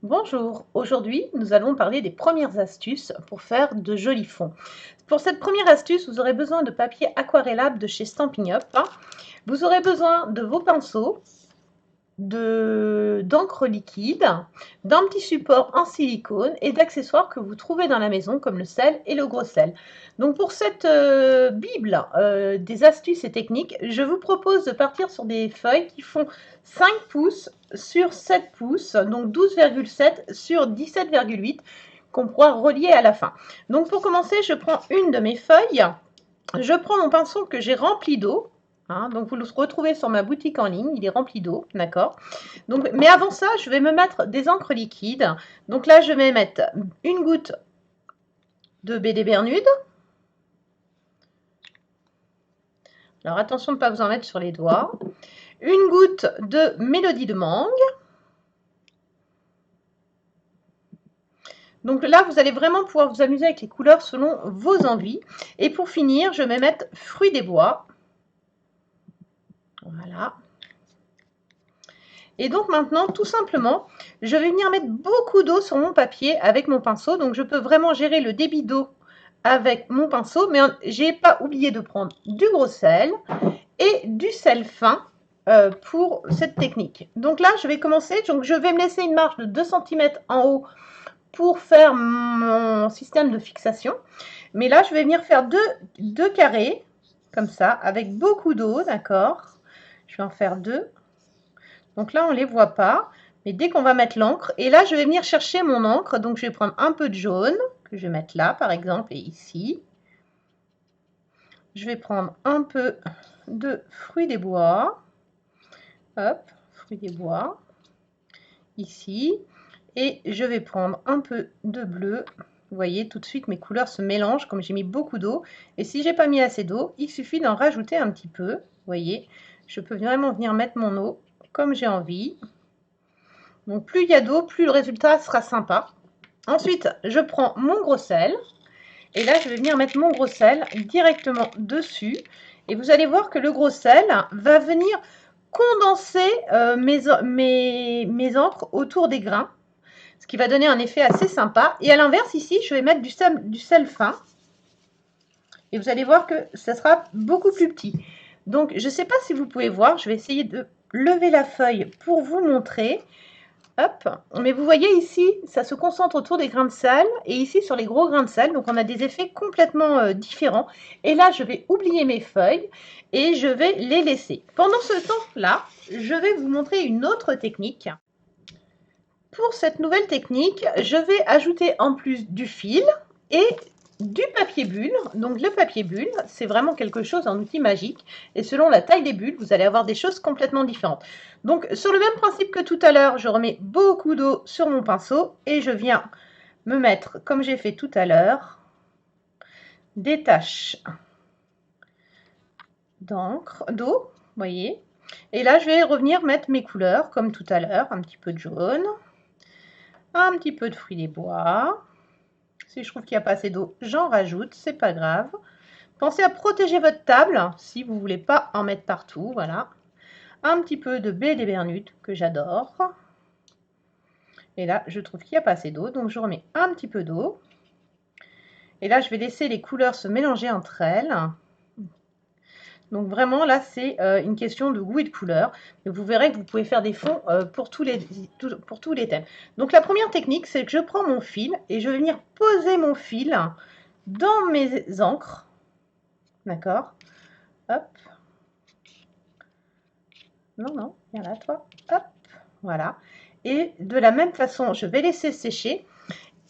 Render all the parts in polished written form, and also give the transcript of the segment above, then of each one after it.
Bonjour, aujourd'hui nous allons parler des premières astuces pour faire de jolis fonds. Pour cette première astuce, vous aurez besoin de papier aquarellable de chez Stampin' Up. Vous aurez besoin de vos pinceaux, d'encre liquide, d'un petit support en silicone et d'accessoires que vous trouvez dans la maison comme le sel et le gros sel. Donc pour cette bible des astuces et techniques, je vous propose de partir sur des feuilles qui font 5 pouces sur 7 pouces, donc 12,7 sur 17,8 qu'on pourra relier à la fin. Donc pour commencer, je prends une de mes feuilles, je prends mon pinceau que j'ai rempli d'eau. Donc vous le retrouvez sur ma boutique en ligne, il est rempli d'eau, d'accord. Donc, mais avant ça, je vais me mettre des encres liquides. Donc là, je vais mettre une goutte de BD Bernude. Alors attention de ne pas vous en mettre sur les doigts. Une goutte de Mélodie de Mangue. Donc là, vous allez vraiment pouvoir vous amuser avec les couleurs selon vos envies. Et pour finir, je vais mettre Fruits des bois. Voilà. Et donc maintenant, tout simplement, je vais venir mettre beaucoup d'eau sur mon papier avec mon pinceau. Donc je peux vraiment gérer le débit d'eau avec mon pinceau, mais je n'ai pas oublié de prendre du gros sel et du sel fin pour cette technique. Donc là, je vais commencer. Donc je vais me laisser une marge de 2 cm en haut pour faire mon système de fixation. Mais là, je vais venir faire deux carrés, comme ça, avec beaucoup d'eau, d'accord. Je vais en faire 2. Donc là, on ne les voit pas. Mais dès qu'on va mettre l'encre, et là, je vais venir chercher mon encre. Donc, je vais prendre un peu de jaune, que je vais mettre là, par exemple, et ici. Je vais prendre un peu de Fruits des bois. Hop, Fruits des bois. Ici. Et je vais prendre un peu de bleu. Vous voyez, tout de suite, mes couleurs se mélangent, comme j'ai mis beaucoup d'eau. Et si j'ai pas mis assez d'eau, il suffit d'en rajouter un petit peu. Vous voyez, je peux vraiment venir mettre mon eau comme j'ai envie. Donc plus il y a d'eau, plus le résultat sera sympa. Ensuite, je prends mon gros sel. Et là, je vais venir mettre mon gros sel directement dessus. Et vous allez voir que le gros sel va venir condenser mes encres autour des grains. Ce qui va donner un effet assez sympa. Et à l'inverse, ici, je vais mettre du sel fin. Et vous allez voir que ça sera beaucoup plus petit. Donc, je ne sais pas si vous pouvez voir. Je vais essayer de lever la feuille pour vous montrer. Hop, mais vous voyez ici, ça se concentre autour des grains de sel et ici sur les gros grains de sel. Donc, on a des effets complètement différents. Et là, je vais oublier mes feuilles et je vais les laisser. Pendant ce temps-là, je vais vous montrer une autre technique. Pour cette nouvelle technique, je vais ajouter en plus du fil et du papier bulle. Donc le papier bulle, c'est vraiment quelque chose, un outil magique. Et selon la taille des bulles, vous allez avoir des choses complètement différentes. Donc sur le même principe que tout à l'heure, je remets beaucoup d'eau sur mon pinceau et je viens me mettre, comme j'ai fait tout à l'heure, des taches d'encre, d'eau, vous voyez. Et là, je vais revenir mettre mes couleurs, comme tout à l'heure, un petit peu de jaune. Un petit peu de Fruits des bois. Si je trouve qu'il n'y a pas assez d'eau, j'en rajoute, c'est pas grave. Pensez à protéger votre table si vous ne voulez pas en mettre partout, voilà. Un petit peu de baie des Bernudes que j'adore. Et là, je trouve qu'il n'y a pas assez d'eau, donc je remets un petit peu d'eau. Et là, je vais laisser les couleurs se mélanger entre elles. Donc vraiment, là, c'est une question de goût et de couleur. Mais vous verrez que vous pouvez faire des fonds pour tous les thèmes. Donc la première technique, c'est que je prends mon fil et je vais venir poser mon fil dans mes encres. D'accord. Hop. Non, viens là, toi. Hop. Voilà. Et de la même façon, je vais laisser sécher.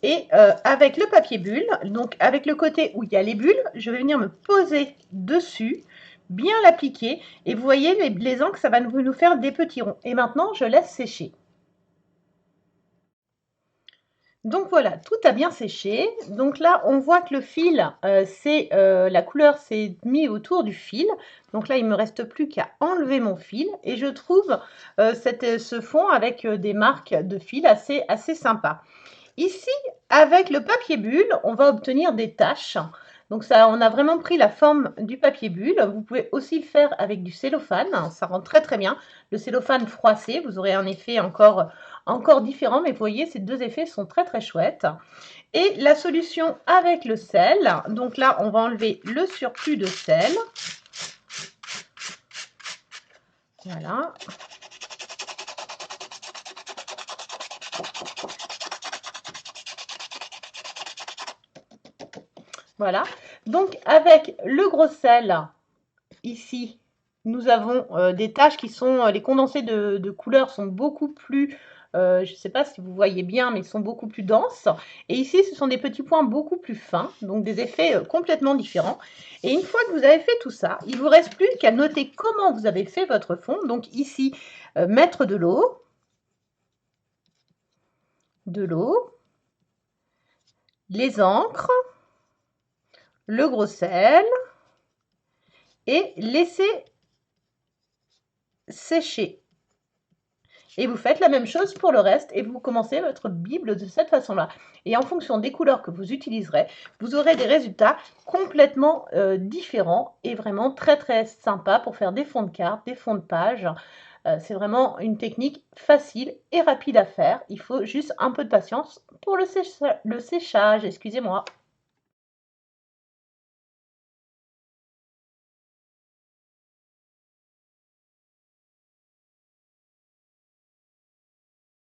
Et avec le papier bulle, donc avec le côté où il y a les bulles, je vais venir me poser dessus, bien l'appliquer. Et vous voyez, les encres, ça va nous faire des petits ronds. Et maintenant, je laisse sécher. Donc voilà, tout a bien séché. Donc là, on voit que le fil, la couleur s'est mise autour du fil. Donc là, il ne me reste plus qu'à enlever mon fil. Et je trouve ce fond avec des marques de fil assez sympa. Ici, avec le papier bulle, on va obtenir des taches. Donc ça, on a vraiment pris la forme du papier bulle. Vous pouvez aussi le faire avec du cellophane. Ça rend très très bien. Le cellophane froissé, vous aurez un effet encore encore différent, mais vous voyez, ces deux effets sont très très chouettes. Et la solution avec le sel, donc là, on va enlever le surplus de sel. Voilà. Voilà. Donc, avec le gros sel, ici, nous avons des taches qui sont, les condensés de couleurs sont beaucoup plus, je ne sais pas si vous voyez bien, mais ils sont beaucoup plus denses. Et ici, ce sont des petits points beaucoup plus fins, donc des effets complètement différents. Et une fois que vous avez fait tout ça, il ne vous reste plus qu'à noter comment vous avez fait votre fond. Donc ici, mettre de l'eau, les encres, le gros sel, et laisser sécher. Et vous faites la même chose pour le reste et vous commencez votre Bible de cette façon-là. Et en fonction des couleurs que vous utiliserez, vous aurez des résultats complètement différents et vraiment très très sympas pour faire des fonds de cartes, des fonds de pages. C'est vraiment une technique facile et rapide à faire. Il faut juste un peu de patience pour le séchage, excusez-moi.